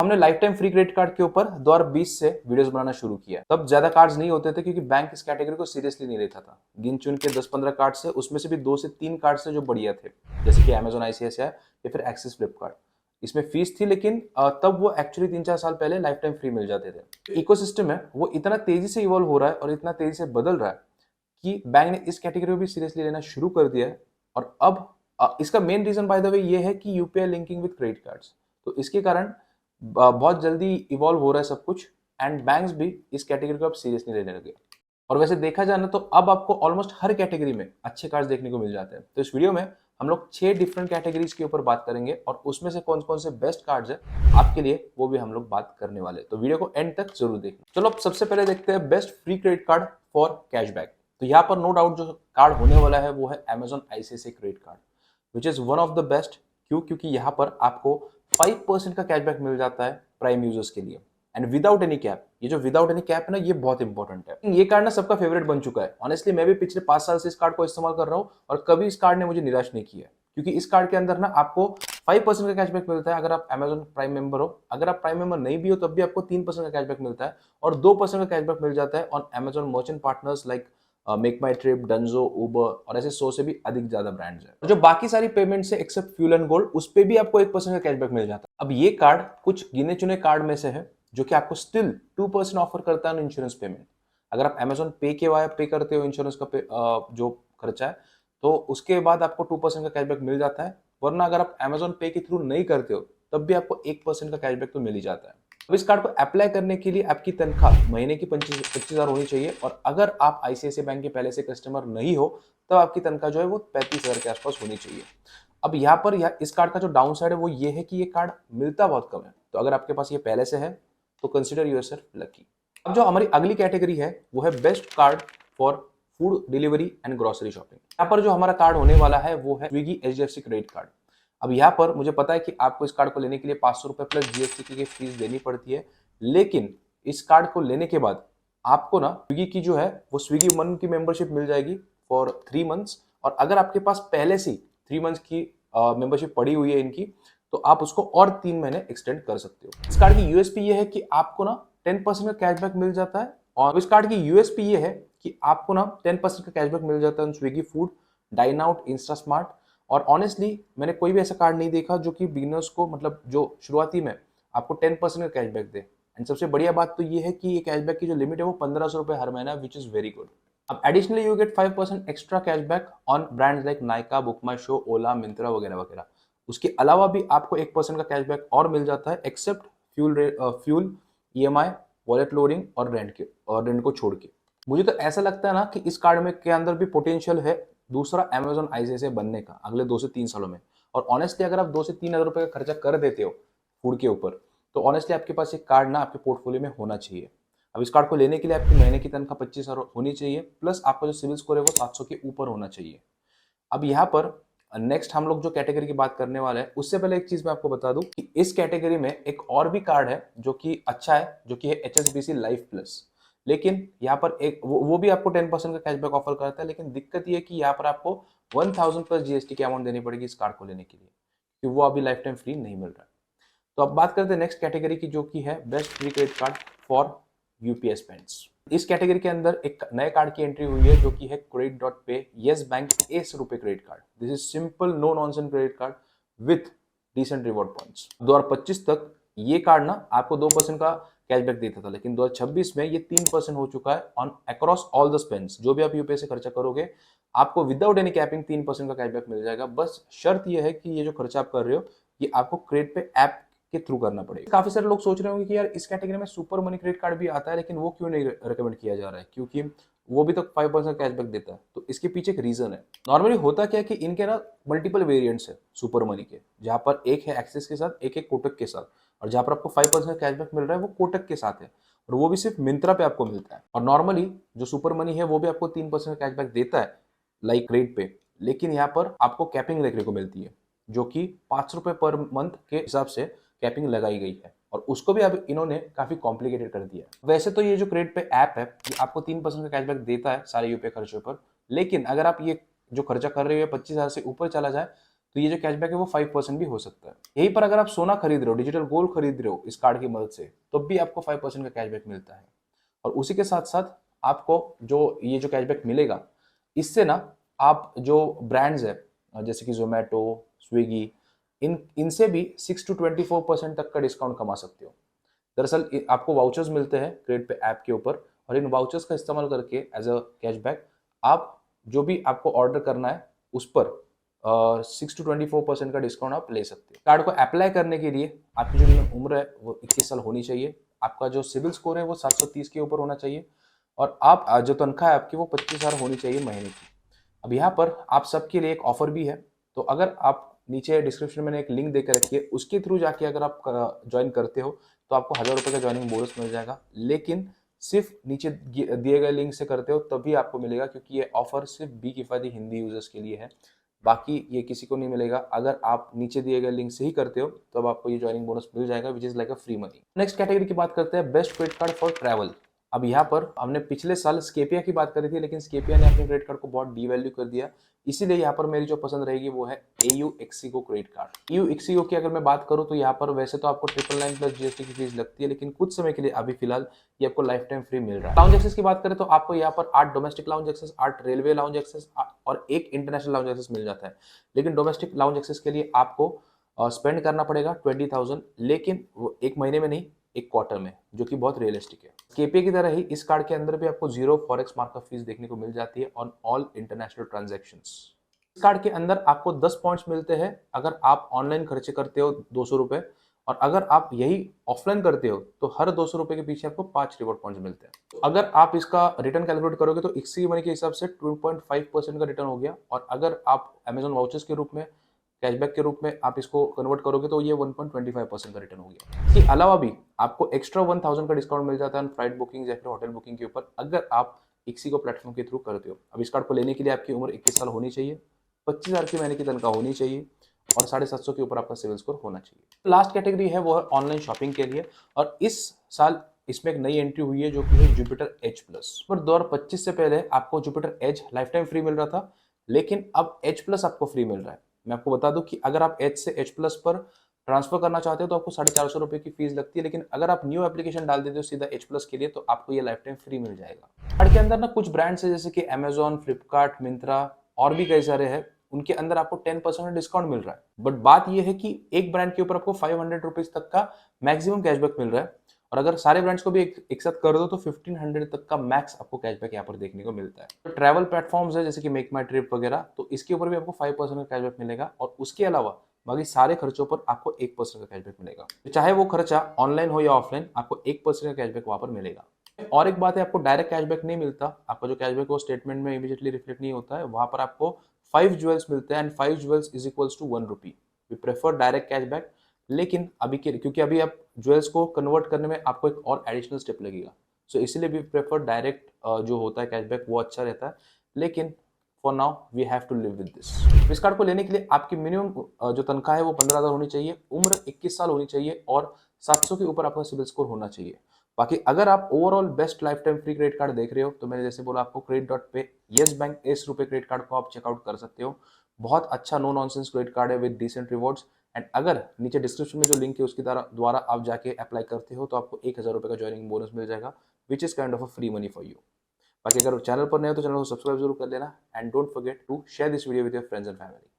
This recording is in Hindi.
हमने life time free credit card के ऊपर 2020 से वीडियोस बनाना शुरू किया। तब ज्यादा कार्ड्स नहीं होते थे क्योंकि बैंक इस कैटेगरी को सीरियसली नहीं लेता था। गिन चुन के 10-15 कार्ड से, उसमें से भी 2 से 3 कार्ड से जो बढ़िया थे, जैसे कि अमेजोन आईसीआईसीआई या फिर एक्सिस फ्लिपकार्ट। इसमें फीस थी, लेकिन तब वो एक्चुअली 3-4 साल पहले लाइफ टाइम फ्री मिल जाते थे। इकोसिस्टम है वो इतना तेजी से इवॉल्व हो रहा है और इतना तेजी से बदल रहा है कि बैंक ने इस कैटेगरी को भी सीरियसली लेना शुरू कर दिया है। और अब इसका main reason by the way ये है कि UPI linking with credit cards. तो इसके कारण बहुत जल्दी इवॉल्व हो रहा है सब कुछ, एंड बैंक्स भी इस कैटेगरी को अब सीरियसली लेने लगे। और वैसे देखा जाए ना तो अब आपको ऑलमोस्ट हर कैटेगरी में अच्छे कार्ड्स देखने को मिल जाते हैं। तो इस वीडियो में हम लोग 6 डिफरेंट कैटेगरीज के ऊपर बात करेंगे और उसमें से कौन कौन से बेस्ट कार्ड्स है आपके लिए, वो भी हम लोग बात करने वाले हैं। तो वीडियो को एंड तक जरूर देखना। चलो अब सबसे पहले देखते हैं best free credit card for cashback. तो यहाँ पर नो डाउट जो कार्ड होने वाला है वो है Amazon ICICI credit card, which is one of the best. क्यों? क्योंकि यहाँ पर आपको 5% का कैशबैक मिल जाता है प्राइम यूजर्स के लिए, एंड विदाउट एनी कैप। ये जो विदाउट एनी कैप है ना, ये बहुत इंपॉर्टेंट है। ये कार्ड ना सबका फेवरेट बन चुका है। ऑनेस्टली मैं भी पिछले 5 साल से इस कार्ड को इस्तेमाल कर रहा हूँ और कभी इस कार्ड ने मुझे निराश नहीं किया, क्योंकि इस कार्ड के अंदर ना आपको 5% का कैशबैक मिलता है अगर आप अमेजॉन प्राइम मेंबर हो। अगर आप प्राइम मेंबर नहीं भी हो तब भी आपको 3% का कैशबैक मिलता है, और 2% का कैशबैक मिल जाता है on Amazon merchant partners like Make My Trip, Dunzo, Uber और ऐसे 100 से भी अधिक ज्यादा ब्रांड्स हैं। जो बाकी सारी पेमेंट से एक्सेप्ट फ्यूल एंड गोल्ड, उस पे भी आपको 1% का कैशबैक मिल जाता है। अब ये कार्ड कुछ गिने चुने कार्ड में से है जो कि आपको स्टिल 2% ऑफर करता है इंश्योरेंस पेमेंट। अगर आप अमेजॉन पे के वाया पे करते हो इंश्योरेंस का जो खर्चा है, तो उसके बाद आपको 2% का कैशबैक मिल जाता है। वरना अगर आप अमेजॉन पे के थ्रू नहीं करते हो तब भी आपको 1% का कैशबैक तो मिल ही जाता है। अब इस कार्ड को अप्लाई करने के लिए आपकी तनख्वाह महीने की 25,000 होनी चाहिए, और अगर आप आईसीआईसीआई बैंक के पहले से कस्टमर नहीं हो तब आपकी तनख्वाह जो है वो 35,000 के आसपास होनी चाहिए। अब यहाँ पर इस कार्ड का जो डाउन साइड है वो ये है कि ये कार्ड मिलता बहुत कम है। तो अगर आपके पास ये पहले से है तो कंसिडर योरसेल्फ लकी। अब जो हमारी अगली कैटेगरी है वो है best card for food delivery and grocery shopping. यहाँ पर जो हमारा कार्ड होने वाला है वो है स्विगी एचडीएफसी क्रेडिट कार्ड। अब यहाँ पर मुझे पता है कि आपको इस कार्ड को लेने के लिए 500 रुपए प्लस जीएसटी की फीस देनी पड़ती है, लेकिन इस कार्ड को लेने के बाद आपको ना स्विगी की जो है वो स्विगी वन की मेंबरशिप मिल जाएगी फॉर 3 मंथ्स। और अगर आपके पास पहले से 3 मंथ्स की मेंबरशिप पड़ी हुई है इनकी, तो आप उसको और 3 महीने एक्सटेंड कर सकते हो। इस कार्ड की यूएसपी ये है कि आपको ना 10% का कैशबैक मिल जाता है, और इस कार्ड की यूएसपी ये है कि आपको ना 10% का कैशबैक मिल जाता है Swiggy food, dine out, Insta smart. और ऑनेस्टली मैंने कोई भी ऐसा कार्ड नहीं देखा जो कि बिगिनर्स को, मतलब जो शुरुआती में आपको 10% का कैशबैक दे। एंड सबसे बढ़िया बात तो ये है कि ये कैशबैक की जो लिमिट है वो 1500 रुपए हर महीना, विच इज वेरी गुड। अब additionally you get 5% extra cashback on brands like Nykaa, Book My Show, Ola, Myntra वगैरह वगैरह। उसके अलावा भी आपको 1% का कैशबैक और मिल जाता है, except fuel, EMI, wallet loading और रेंट को छोड़ के। मुझे तो ऐसा लगता है ना कि इस कार्ड में के अंदर भी पोटेंशियल है दूसरा अमेजॉन आईसीआईसीआई बनने का अगले 2 से 3 सालों में। और ऑनेस्टली अगर आप 2 से 3 हजार रुपए का खर्चा कर देते हो फूड के ऊपर, तो ऑनेस्टली आपके पास एक कार्ड ना आपके पोर्टफोलियो में होना चाहिए। अब इस कार्ड को लेने के लिए आपकी महीने की तनख्वाह 25,000 होनी चाहिए, प्लस आपका जो सिविल स्कोर है वो 700 के ऊपर होना चाहिए। अब यहाँ पर नेक्स्ट हम लोग जो कैटेगरी की बात करने वाले हैं, उससे पहले एक चीज मैं आपको बता दूं कि इस कैटेगरी में एक और भी कार्ड है जो कि अच्छा है, जो कि है एचएसबीसी लाइफ प्लस। लेकिन यहाँ पर एक वो भी आपको 10% का कैशबैक ऑफर करता है, लेकिन दिक्कत ये है कि यहाँ पर आपको 1000 प्लस जीएसटी की अमाउंट देनी पड़ेगी इस कार्ड को लेने के लिए, क्योंकि वो अभी लाइफ टाइम फ्री नहीं मिल रहा है। तो अब बात करते हैं नेक्स्ट कैटेगरी की, जो कि है best free credit card for UPI spends. इस कैटेगरी के अंदर एक नए कार्ड की एंट्री हुई है जो कि है credit dot pay Yes Bank S RuPay credit card. This is simple no nonsense credit card with decent reward points. 2025 तक ये कार्ड ना आपको 2% का कैशबैक देता था, लेकिन 2026 में ये 3% हो चुका है on across all the spends. जो भी आप यूपीआई से खर्चा करोगे आपको विदाउट एनी कैपिंग 3% का कैशबैक मिल जाएगा। बस शर्त यह है कि ये जो खर्चा आप कर रहे हो ये आपको क्रेडिट पे ऐप के थ्रू करना पड़ेगा। काफी सारे लोग सोच रहे होंगे कि यार इस कैटेगरी में सुपर मनी क्रेडिट कार्ड भी आता है, लेकिन वो क्यों नहीं रिकमेंड किया जा रहा है, क्योंकि वो भी तो 5% कैशबैक देता है। तो इसके पीछे एक रीजन है। नॉर्मली होता क्या है कि इनके ना मल्टीपल वेरिएंट्स है सुपर मनी के, जहां पर एक है एक्सिस के साथ, एक है कोटक के साथ, और जहां पर आपको 5% कैशबैक मिल रहा है वो कोटक के साथ है, और वो भी सिर्फ मिंत्रा पे आपको मिलता है। और नॉर्मली जो सुपर मनी है वो भी आपको 3% कैशबैक देता है लाइक क्रेडिट पे, लेकिन यहाँ पर आपको कैपिंग देखने को मिलती है, जो कि 500 रुपए पर मंथ के हिसाब से कैपिंग लगाई गई है, और उसको भी अब इन्होंने काफी कॉम्प्लिकेटेड कर दिया है। वैसे तो ये जो क्रेडिट पे ऐप है ये आपको 3% का कैशबैक देता है सारे यूपीआई खर्चों पर, लेकिन अगर आप ये जो खर्चा कर रहे हो 25,000 से ऊपर चला जाए तो ये जो कैशबैक है वो 5% भी हो सकता है। यहीं पर अगर आप सोना खरीद रहे हो, डिजिटल गोल्ड खरीद रहे हो इस कार्ड की मदद से, तो भी आपको 5% का कैशबैक मिलता है। और उसी के साथ साथ आपको जो ये जो कैशबैक मिलेगा, इससे ना आप जो ब्रांड्स है जैसे कि जोमेटो, स्विगी, इनसे भी 6 to 24% तक का डिस्काउंट कमा सकते हो। दरअसल आपको वाउचर्स मिलते हैं क्रेडिट पे ऐप के ऊपर, और इन वाउचर्स का इस्तेमाल करके एज अ कैशबैक आप जो भी आपको ऑर्डर करना है उस पर 6 to 24% का डिस्काउंट आप ले सकते हो। कार्ड को अप्लाई करने के लिए आपकी जो उम्र है वो 21 साल होनी चाहिए, आपका जो सिविल स्कोर है वो 730 के ऊपर होना चाहिए, और आप जो तनख्वाह है आपकी वो 25,000 होनी चाहिए महीने की। अब यहाँ पर आप सबके लिए एक ऑफर भी है, तो अगर आप नीचे डिस्क्रिप्शन में एक लिंक देकर रखिए, उसके थ्रू जाके अगर आप ज्वाइन करते हो तो आपको 1,000 रुपये का ज्वाइनिंग बोनस मिल जाएगा। लेकिन सिर्फ नीचे दिए गए लिंक से करते हो तभी आपको मिलेगा, क्योंकि ये ऑफर सिर्फ बी किफायती हिंदी यूजर्स के लिए है, बाकी ये किसी को नहीं मिलेगा। अगर आप नीचे दिए गए लिंक से ही करते हो तब आपको ये ज्वाइनिंग बोनस मिल जाएगा, which is like a free money. Next category की बात करते हैं, best credit card for travel. अब यहाँ पर हमने पिछले साल स्केपिया की बात करी थी, लेकिन स्केपिया ने अपने क्रेडिट कार्ड को बहुत डीवैल्यू कर दिया, इसीलिए यहाँ पर मेरी जो पसंद रहेगी वो है एयू एक्सिगो क्रेडिट कार्ड। एयू एक्सिगो की अगर मैं बात करूँ तो यहाँ पर वैसे तो आपको 999 प्लस जीएसटी की फीस लगती है, लेकिन कुछ समय के लिए अभी फिलहाल ये आपको लाइफ टाइम फ्री मिल रहा है। लाउंज एक्सेस की बात करें तो आपको यहाँ पर 8 domestic lounge access, 8 railway lounge access और 1 इंटरनेशनल लाउंज एक्सेस मिल जाता है। लेकिन डोमेस्टिक लाउंज एक्सेस के लिए आपको स्पेंड करना पड़ेगा 20,000, लेकिन वो एक महीने में नहीं, एक क्वार्टर में, जो कि बहुत रियलिस्टिक है। केपीए की तरह ही इस कार्ड के अंदर भी आपको 0 फॉरेक्स मार्कअप फीस देखने को मिल जाती है ऑन ऑल इंटरनेशनल ट्रांजैक्शंस। इस कार्ड के अंदर आपको 10 पॉइंट्स मिलते हैं अगर आप ऑनलाइन खर्चे करते हो 200 रुपए, और अगर आप यही ऑफलाइन करते हो तो हर 200 रुपए के पीछे आपको 5 रिवॉर्ड पॉइंट्स मिलते हैं। तो अगर आप इसका रिटर्न कैलकुलेट करोगे तो इक्सी मनी के हिसाब से 2.5% का रिटर्न हो गया, और अगर आप अमेजॉन वाउचर्स के रूप में, कैशबैक के रूप में आप इसको कन्वर्ट करोगे तो ये 1.25% का रिटर्न हो गया। इसके अलावा भी आपको एक्स्ट्रा 1000 का डिस्काउंट मिल जाता है फ्लाइट बुकिंग या फिर होटल बुकिंग के ऊपर, अगर आप इक्सी को प्लेटफॉर्म के थ्रू करते हो। अब इस कार्ड को लेने के लिए आपकी उम्र 21 साल होनी चाहिए, 25,000 की महीने की तनख्वाह होनी चाहिए, और 750 के ऊपर आपका सिविल स्कोर होना चाहिए। लास्ट कैटेगरी है वो है ऑनलाइन शॉपिंग के लिए, और इस साल इसमें एक नई एंट्री हुई है जो कि है जुपिटर एज प्लस। पर 2025 से पहले आपको Jupiter Edge lifetime free मिल रहा था, लेकिन अब एच प्लस आपको फ्री मिल रहा है। मैं आपको बता दूं कि अगर आप एच से एच प्लस पर ट्रांसफर करना चाहते हो तो आपको 450 रुपए की फीस लगती है, लेकिन अगर आप न्यू एप्लीकेशन डाल देते हो सीधा एच प्लस के लिए तो आपको ये लाइफ टाइम फ्री मिल जाएगा। कार्ड के अंदर ना कुछ ब्रांड्स है जैसे कि अमेजॉन, फ्लिपकार्ट, मिंत्रा और भी कई सारे हैं, उनके अंदर आपको 10% का डिस्काउंट मिल रहा है। बट बात यह है कि एक ब्रांड के ऊपर आपको 500 रुपीज तक का मैक्सिमम कैशबैक मिल रहा है, और अगर सारे ब्रांड्स को भी एक साथ कर दो तो 1500 तक का मैक्स आपको कैशबैक यहाँ पर देखने को मिलता है। तो ट्रैवल प्लेटफॉर्म्स है जैसे कि मेक माई ट्रिप वगैरह, तो इसके ऊपर भी आपको 5% का कैशबैक मिलेगा, और उसके अलावा बाकी सारे खर्चों पर आपको 1% का कैशबैक मिलेगा। तो चाहे वो खर्चा ऑनलाइन हो या ऑफलाइन, आपको 1% का कैशबैक वहां पर मिलेगा। और एक बात है, आपको डायरेक्ट कैशबैक नहीं मिलता, आपका जो कैशबैक वो स्टेटमेंट में इमीडिएटली रिफ्लेक्ट नहीं होता है, वहां पर आपको 5 ज्वेल्स मिलते हैं, and 5 jewels is equals to 1 rupee. We prefer direct cashback, लेकिन अभी के क्योंकि अभी आप ज्वेल्स को कन्वर्ट करने में आपको एक और एडिशनल स्टेप लगेगा, सो इसीलिए वी प्रेफर डायरेक्ट जो होता है कैशबैक वो अच्छा रहता है, लेकिन for now we have to live with this. इस कार्ड को लेने के लिए आपकी मिनिमम जो तनख्वाह है वो 15,000 होनी चाहिए, उम्र 21 साल होनी चाहिए, और 700 के ऊपर आपका सिविल स्कोर होना चाहिए। बाकी अगर आप overall best life time free credit card देख रहे हो तो मैंने जैसे बोला आपको क्रेडिट.पे yes Bank S RuPay credit card को आप चेकआउट कर सकते हो। बहुत अच्छा नो नॉनसेंस क्रेडिट कार्ड है विद डिसेंट रिवॉर्ड्स, एंड अगर नीचे डिस्क्रिप्शन में जो लिंक है उसके द्वारा आप जाके अप्लाई करते हो तो आपको 1,000 रुपये का ज्वाइनिंग बोनस मिल जाएगा, which is kind of a free money for you. बाकी अगर चैनल पर नए हो तो चैनल को सब्सक्राइब जरूर कर लेना, and don't forget to share this video with your friends and family.